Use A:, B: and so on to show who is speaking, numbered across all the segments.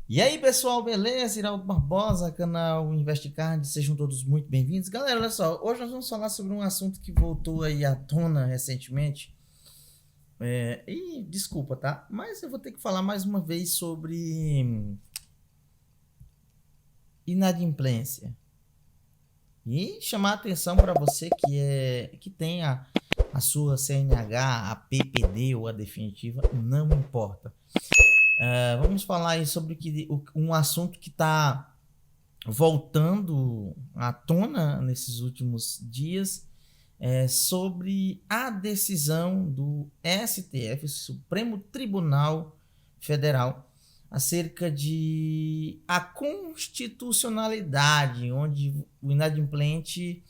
A: E aí, pessoal, beleza? Iraldo Barbosa, canal Investicard, sejam todos muito bem-vindos. Galera, olha só, hoje nós vamos falar sobre um assunto que voltou aí à tona recentemente. E desculpa, tá? Mas eu vou ter que falar mais uma vez sobre inadimplência. E chamar a atenção para você que tem a sua CNH, a PPD ou a definitiva, não importa. Vamos falar aí sobre um assunto que está voltando à tona nesses últimos dias, sobre a decisão do STF, Supremo Tribunal Federal, acerca de a constitucionalidade, onde o inadimplente,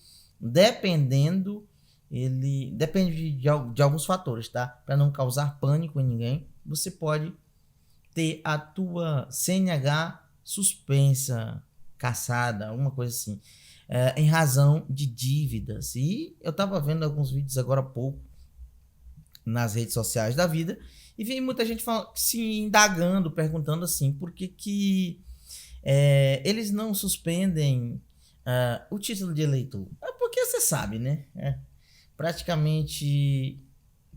A: ele depende de alguns fatores, tá? Para não causar pânico em ninguém, você pode ter a tua CNH suspensa, cassada, alguma coisa assim, em razão de dívidas. E eu estava vendo alguns vídeos agora há pouco nas redes sociais da vida e vi muita gente se indagando, perguntando assim, por que eles não suspendem o título de eleitor? Porque você sabe, né? Praticamente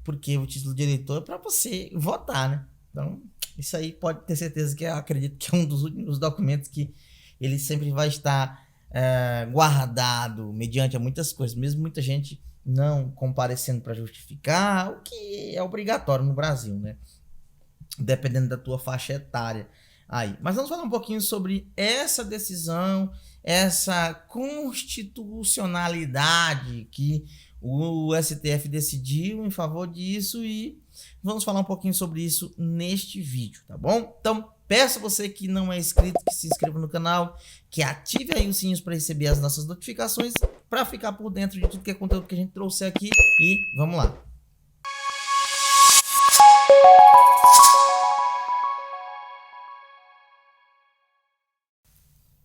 A: porque o título de eleitor é para você votar, né? Então, isso aí pode ter certeza que eu acredito que é um dos últimos documentos que ele sempre vai estar guardado mediante a muitas coisas, mesmo muita gente não comparecendo para justificar, o que é obrigatório no Brasil, né? Dependendo da tua faixa etária aí. Mas vamos falar um pouquinho sobre essa decisão, essa constitucionalidade que o STF decidiu em favor disso e vamos falar um pouquinho sobre isso neste vídeo, tá bom? Então, peço a você que não é inscrito que se inscreva no canal, que ative aí os sininhos para receber as nossas notificações, para ficar por dentro de tudo que é conteúdo que a gente trouxe aqui e vamos lá.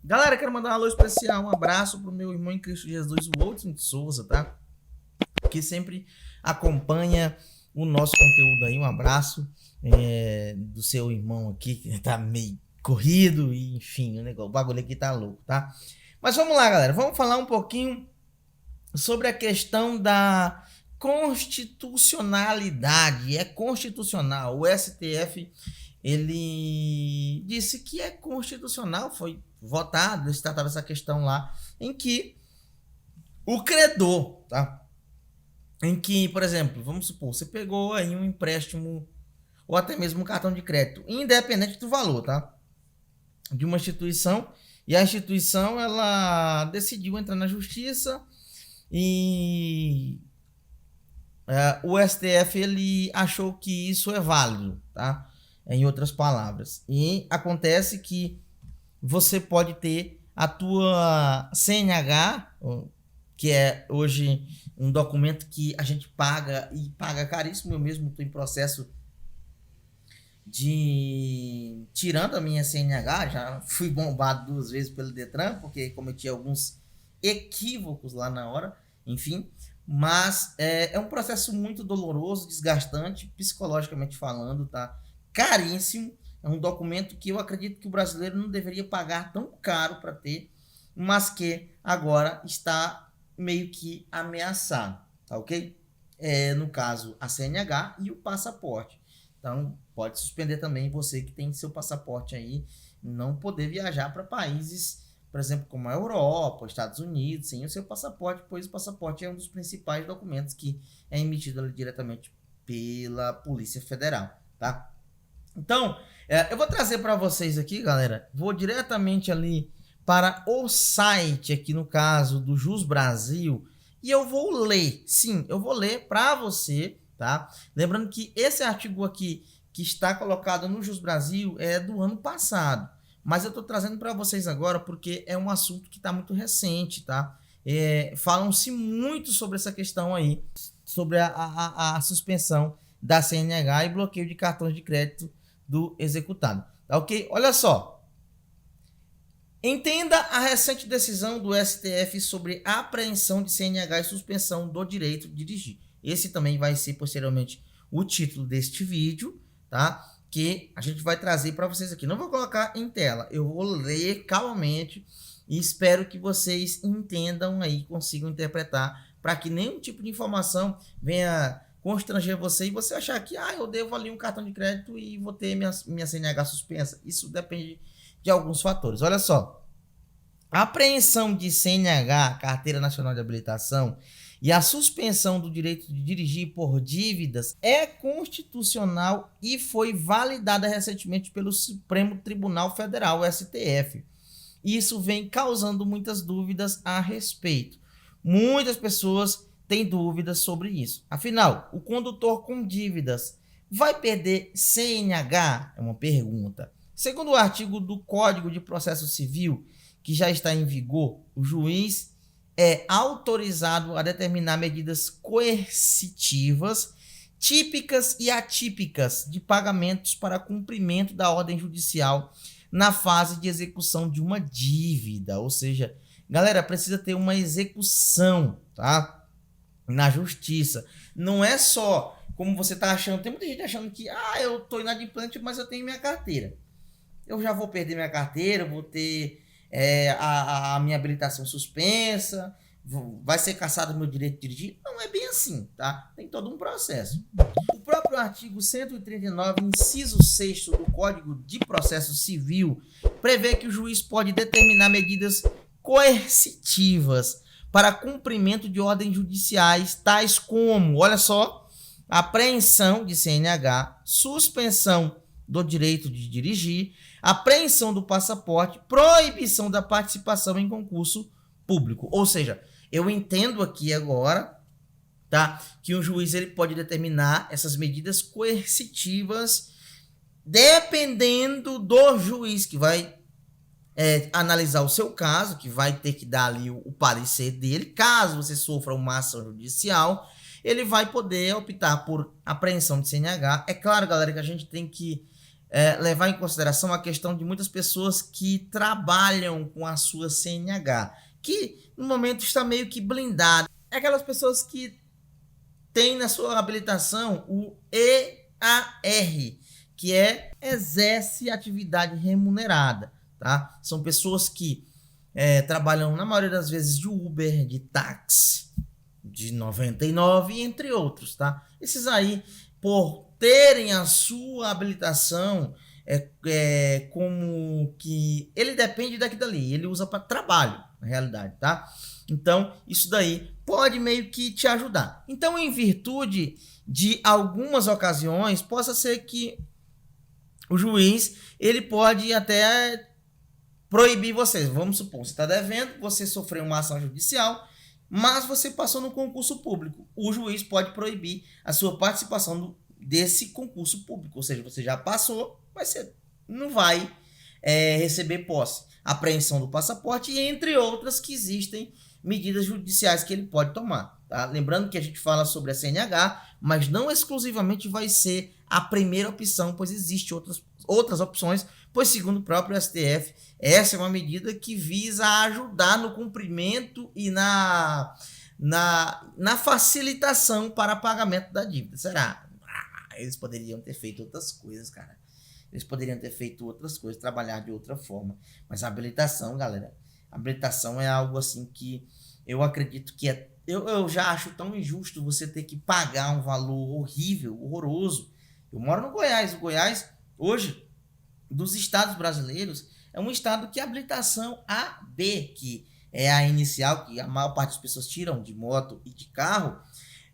A: Galera, quero mandar um alô especial, um abraço pro meu irmão em Cristo Jesus, o Waldson de Souza, tá? Que sempre acompanha o nosso conteúdo aí. Um abraço do seu irmão aqui, que tá meio corrido e enfim, o bagulho aqui tá louco, tá? Mas vamos lá, galera, vamos falar um pouquinho sobre a questão da constitucionalidade. É constitucional, o STF ele disse que é constitucional, foi votado, se tratava essa questão lá, em que o credor, tá? Em que, por exemplo, vamos supor, você pegou aí um empréstimo ou até mesmo um cartão de crédito, independente do valor, tá? De uma instituição, e a instituição ela decidiu entrar na justiça e o STF ele achou que isso é válido, tá? Em outras palavras. E acontece que você pode ter a tua CNH, que é hoje um documento que a gente paga e paga caríssimo. Eu mesmo estou em processo de tirando a minha CNH, já fui bombado 2 vezes pelo Detran, porque cometi alguns equívocos lá na hora, enfim. Mas é um processo muito doloroso, desgastante, psicologicamente falando, tá? Caríssimo. É um documento que eu acredito que o brasileiro não deveria pagar tão caro para ter, mas que agora está meio que ameaçado, tá ok? No caso, a CNH e o passaporte. Então, pode suspender também você que tem seu passaporte aí, não poder viajar para países, por exemplo, como a Europa, Estados Unidos, sem o seu passaporte, pois o passaporte é um dos principais documentos que é emitido ali diretamente pela Polícia Federal, tá? Então, eu vou trazer para vocês aqui, galera, vou diretamente ali para o site, aqui no caso do Jus Brasil, e eu vou ler, sim, eu vou ler para você, tá? Lembrando que esse artigo aqui, que está colocado no Jus Brasil, é do ano passado, mas eu estou trazendo para vocês agora porque é um assunto que está muito recente, tá? Falam-se muito sobre essa questão aí, sobre a suspensão da CNH e bloqueio de cartões de crédito do executado, tá ok? Olha só, entenda a recente decisão do STF sobre a apreensão de CNH e suspensão do direito de dirigir. Esse também vai ser posteriormente o título deste vídeo, tá? que a gente vai trazer para vocês aqui. Não vou colocar em tela, eu vou ler calmamente e espero que vocês entendam aí, consigam interpretar, para que nenhum tipo de informação venha constranger você e você achar que eu devo ali um cartão de crédito e vou ter minha CNH suspensa. Isso depende de alguns fatores. Olha só, a apreensão de CNH, Carteira Nacional de Habilitação, e a suspensão do direito de dirigir por dívidas é constitucional e foi validada recentemente pelo Supremo Tribunal Federal, o STF. Isso vem causando muitas dúvidas a respeito. Muitas pessoas têm dúvidas sobre isso. Afinal, o condutor com dívidas vai perder CNH? É uma pergunta. Segundo o artigo do Código de Processo Civil, que já está em vigor, o juiz é autorizado a determinar medidas coercitivas, típicas e atípicas de pagamentos para cumprimento da ordem judicial na fase de execução de uma dívida. Ou seja, galera, precisa ter uma execução, tá? Na justiça. Não é só como você tá achando. Tem muita gente achando que eu tô inadimplente, mas eu tenho minha carteira. Eu já vou perder minha carteira, vou ter a minha habilitação suspensa, vai ser cassado meu direito de dirigir. Não é bem assim, tá? Tem todo um processo. O próprio artigo 139, inciso 6º do Código de Processo Civil, prevê que o juiz pode determinar medidas coercitivas para cumprimento de ordens judiciais, tais como, olha só, apreensão de CNH, suspensão do direito de dirigir, apreensão do passaporte, proibição da participação em concurso público. Ou seja, eu entendo aqui agora, tá, que o juiz ele pode determinar essas medidas coercitivas dependendo do juiz que vai analisar o seu caso, que vai ter que dar ali o parecer dele. Caso você sofra uma ação judicial, ele vai poder optar por apreensão de CNH. É claro, galera, que a gente tem que levar em consideração a questão de muitas pessoas que trabalham com a sua CNH, que no momento está meio que blindada. É aquelas pessoas que têm na sua habilitação o EAR, que exerce atividade remunerada, tá? São pessoas que trabalham na maioria das vezes de Uber, de táxi, de 99, entre outros, tá? Esses aí, por terem a sua habilitação como que ele depende daquilo ali, ele usa para trabalho, na realidade, tá? Então, isso daí pode meio que te ajudar. Então, em virtude de algumas ocasiões, possa ser que o juiz, ele pode até proibir vocês. Vamos supor, você está devendo, você sofreu uma ação judicial, mas você passou no concurso público. O juiz pode proibir a sua participação desse concurso público. Ou seja, você já passou, mas você não vai receber posse. Apreensão do passaporte e entre outras que existem medidas judiciais que ele pode tomar. Tá? Lembrando que a gente fala sobre a CNH, mas não exclusivamente vai ser a primeira opção, pois existem outras opções, pois segundo o próprio STF, essa é uma medida que visa ajudar no cumprimento e na facilitação para pagamento da dívida. Será? Eles poderiam ter feito outras coisas, cara. Eles poderiam ter feito outras coisas, trabalhar de outra forma. Mas a habilitação, galera, a habilitação é algo assim que eu acredito que eu já acho tão injusto você ter que pagar um valor horrível, horroroso. Eu moro no Goiás. O Goiás, hoje, dos estados brasileiros, é um estado que a habilitação AB, que é a inicial, que a maior parte das pessoas tiram de moto e de carro,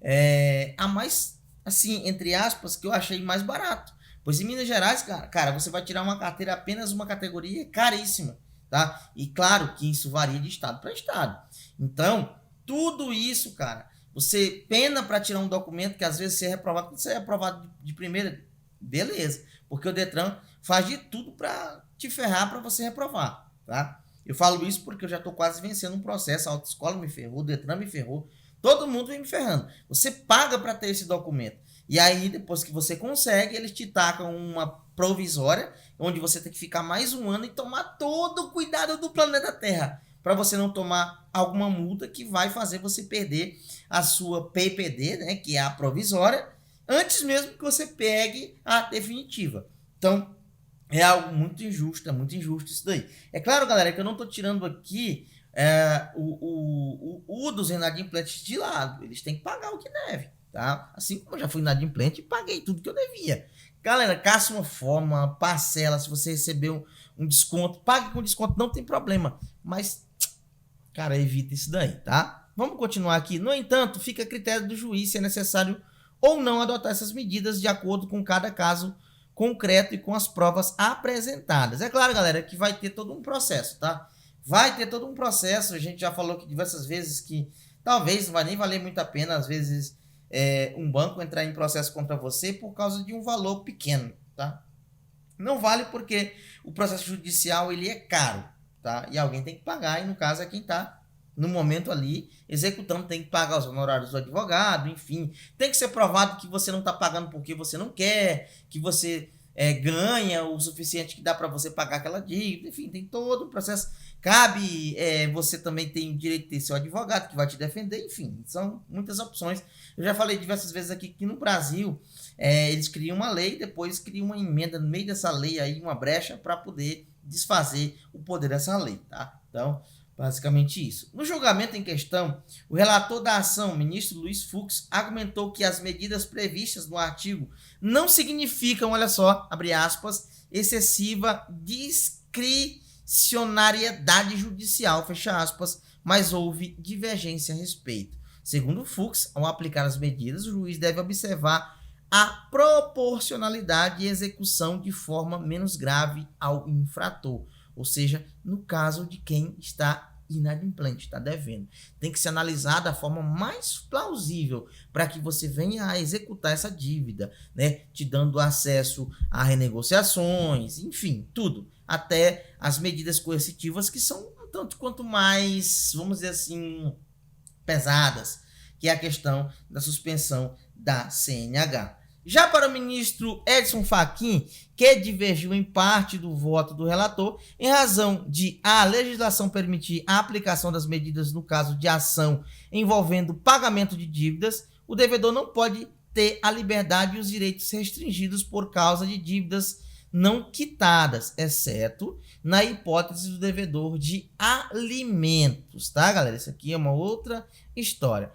A: é a mais, assim, entre aspas, que eu achei mais barato. Pois em Minas Gerais, cara, você vai tirar uma carteira, apenas uma categoria caríssima, tá? E claro que isso varia de estado para estado. Então, tudo isso, cara, você pena para tirar um documento que às vezes você é reprovado. Quando você é aprovado de primeira, beleza, porque o Detran faz de tudo para te ferrar para você reprovar, tá? Eu falo isso porque eu já tô quase vencendo um processo, a autoescola me ferrou, o Detran me ferrou, todo mundo vem me ferrando. Você paga para ter esse documento. E aí, depois que você consegue, eles te tacam uma provisória, onde você tem que ficar mais um ano e tomar todo o cuidado do planeta Terra, para você não tomar alguma multa que vai fazer você perder a sua PPD, né, que é a provisória, antes mesmo que você pegue a definitiva. Então, é algo muito injusto, é muito injusto isso daí. É claro, galera, que eu não tô tirando aqui o dos inadimplentes de lado. Eles têm que pagar o que deve, tá? Assim como eu já fui inadimplente e paguei tudo que eu devia. Galera, caça uma forma, parcela, se você recebeu um desconto, pague com desconto, não tem problema. Mas, cara, evita isso daí, tá? Vamos continuar aqui. No entanto, fica a critério do juiz se é necessário ou não adotar essas medidas de acordo com cada caso concreto e com as provas apresentadas. É claro, galera, que vai ter todo um processo, tá? Vai ter todo um processo. A gente já falou aqui diversas vezes que talvez não vai nem valer muito a pena, às vezes, um banco entrar em processo contra você por causa de um valor pequeno, tá? Não vale porque o processo judicial ele é caro, tá? E alguém tem que pagar, e no caso é quem tá no momento ali executando, tem que pagar os honorários do advogado, enfim. Tem que ser provado que você não tá pagando porque você não quer, que você ganha o suficiente que dá para você pagar aquela dívida, enfim, tem todo o processo. Cabe, você também tem o direito de ter seu advogado que vai te defender, enfim, são muitas opções. Eu já falei diversas vezes aqui que no Brasil eles criam uma lei, depois criam uma emenda no meio dessa lei aí, uma brecha para poder desfazer o poder dessa lei, tá? Então, basicamente isso. No julgamento em questão, o relator da ação, ministro Luiz Fux, argumentou que as medidas previstas no artigo não significam, olha só, abre aspas, excessiva discricionariedade judicial, fecha aspas, mas houve divergência a respeito. Segundo Fux, ao aplicar as medidas, o juiz deve observar a proporcionalidade e execução de forma menos grave ao infrator, ou seja, no caso de quem está inadimplente, está devendo. Tem que ser analisado da forma mais plausível para que você venha a executar essa dívida, né? Te dando acesso a renegociações, enfim, tudo. Até as medidas coercitivas que são um tanto quanto mais, vamos dizer assim, pesadas, que é a questão da suspensão da CNH. Já para o ministro Edson Fachin, que divergiu em parte do voto do relator, em razão de a legislação permitir a aplicação das medidas no caso de ação envolvendo pagamento de dívidas, o devedor não pode ter a liberdade e os direitos restringidos por causa de dívidas não quitadas, exceto na hipótese do devedor de alimentos, tá, galera? Isso aqui é uma outra história.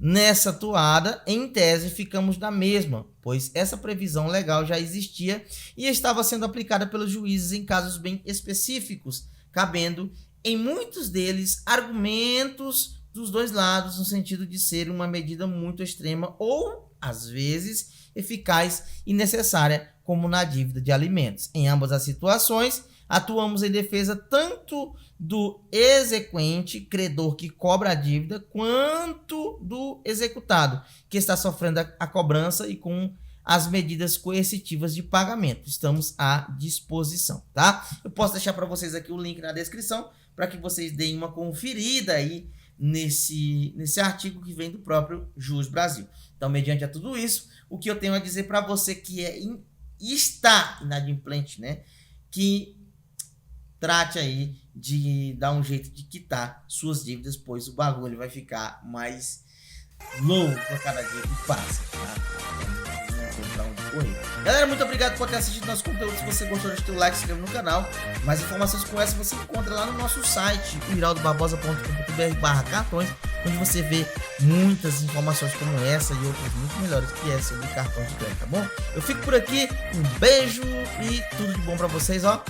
A: Nessa toada, em tese, ficamos na mesma, pois essa previsão legal já existia e estava sendo aplicada pelos juízes em casos bem específicos, cabendo em muitos deles argumentos dos dois lados no sentido de ser uma medida muito extrema ou, às vezes, eficaz e necessária, como na dívida de alimentos. Em ambas as situações, atuamos em defesa tanto do exequente, credor que cobra a dívida, quanto do executado, que está sofrendo a cobrança e com as medidas coercitivas de pagamento. Estamos à disposição, tá? Eu posso deixar para vocês aqui o link na descrição para que vocês deem uma conferida aí nesse artigo que vem do próprio Jus Brasil. Então, mediante a tudo isso, o que eu tenho a dizer para você que está inadimplente, né? Que trate aí de dar um jeito de quitar suas dívidas, pois o bagulho vai ficar mais louco a cada dia que passa, tá? Não tem pra onde correr. Galera, muito obrigado por ter assistido nosso conteúdo. Se você gostou, deixa o like, se inscreva no canal. Mais informações como essa você encontra lá no nosso site, iraldobarbosa.com.br/cartões, onde você vê muitas informações como essa e outras muito melhores que é sobre cartões de crédito, tá bom? Eu fico por aqui, um beijo e tudo de bom pra vocês, ó.